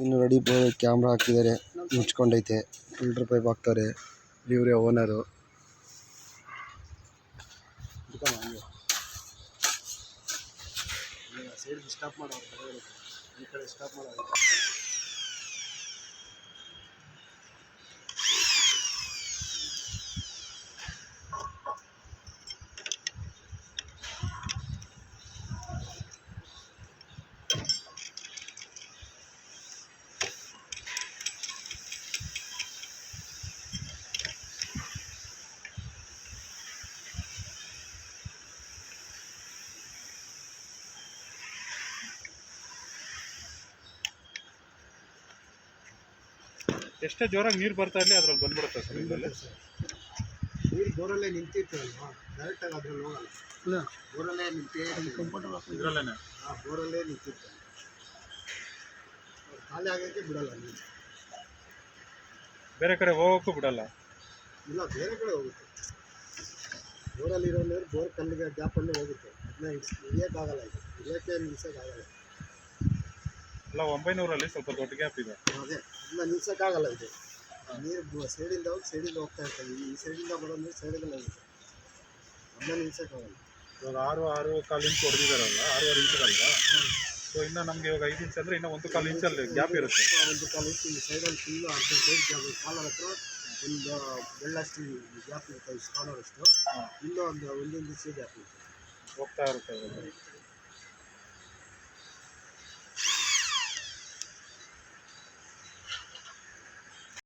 ಇನ್ನು ready camera ಹಾಕಿದ್ದಾರೆ, ಮುಚ್ಕೊಂಡೈತೆ. Filter pipe ಹಾಕ್ತಾರೆ. ಇವರೇ ಓನರು. ಸೈಡ್ ಸ್ಟಾಪ್ ಮಾಡೋದು, ಈ ಕಡೆ ಸ್ಟಾಪ್ ಮಾಡೋದು. ಎಷ್ಟೇ ಜೋರಾಗಿ ನೀರು ಬರ್ತಾ ಇರಲಿ ಅದ್ರಲ್ಲಿ ಬಂದ್ಬಿಡುತ್ತೆ ಸರ್. ಇದರಲ್ಲಿ ನೀರು ಬೋರಲ್ಲೇ ನಿಂತಿತ್ತು ಅಲ್ವಾ, ಡೈರೆಕ್ಟಾಗಿ ಅದ್ರಲ್ಲಿ ಹೋಗಲ್ಲ. ಇಲ್ಲ, ಬೋರಲ್ಲೇ ನಿಂತೇ ಇದರಲ್ಲೇ ಬೋರಲ್ಲೇ ನಿಂತಿತ್ತು. ಖಾಲಿ ಆಗೋಕ್ಕೆ ಬಿಡಲ್ಲ ನೀರು. ಬೇರೆ ಕಡೆ ಹೋಗೋಕ್ಕೂ ಬಿಡಲ್ಲ. ಇಲ್ಲ, ಬೇರೆ ಕಡೆ ಹೋಗುತ್ತೆ. ಬೋರಲ್ಲಿರೋ ನೀರು ಬೋರ್ ಕಲ್ಲಿಗೆ ಗ್ಯಾಪಲ್ಲಿ ಹೋಗುತ್ತೆ. ಅದನ್ನ ಇಳಿಯೋಕ್ಕಾಗಲ್ಲ, ಇದು ಇಳಿಯೋಕ್ಕೆ ನಿಲ್ಸೋಕ್ಕಾಗಲ್ಲ. ಅಲ್ಲ, 900ರಲ್ಲಿ ಸ್ವಲ್ಪ ದೊಡ್ಡ ಗ್ಯಾಪ್ ಇದೆ. ಅದೇ ಅದನ್ನ ನಿಲ್ಸೋಕ್ಕಾಗಲ್ಲ. ಇದು ನೀರು ಸೈಡಿಂದ ಹೋಗಿ ಸೈಡಿಂದ ಹೋಗ್ತಾ ಇರ್ತದೆ. ಈ ಸೈಡಿಂದ ಬರೋ ನೀರು ಸೈಡಿಂದ ಹೋಗುತ್ತೆ, ಅದನ್ನ ನಿಲ್ಸೋಕ್ಕಾಗಲ್ಲ. ಇವಾಗ 6.25 ಇಂಚ್ ಹೊಡೆದಿದ್ದಾರಲ್ಲ, 6.5 ಇಂಚಲ್ವಾ. ಸೊ ಇನ್ನು ನಮಗೆ ಇವಾಗ 5 ಇಂಚ್ ಅಂದರೆ ಇನ್ನೂ 1.25 ಇಂಚಲ್ಲಿ ಗ್ಯಾಪ್ ಇರುತ್ತೆ. 1.25 ಇಂಚ್ ಇಲ್ಲಿ ಸೈಡಲ್ಲಿ ಫುಲ್ಲು ಅರ್ಧ ಸೈಡ್ ಗ್ಯಾಪ್. ಕಾಲರ್ ಹತ್ರ ಒಂದು ಬೆಳ್ಳಷ್ಟು ಗ್ಯಾಪ್ ಇರುತ್ತೆ, ಈ ಕಾಲರ್ ಅಷ್ಟು. ಇನ್ನೂ ಒಂದು 1 ಇಂಚ್ ಗ್ಯಾಪ್ ಇರುತ್ತೆ. ಹೋಗ್ತಾ ಇರುತ್ತೆ.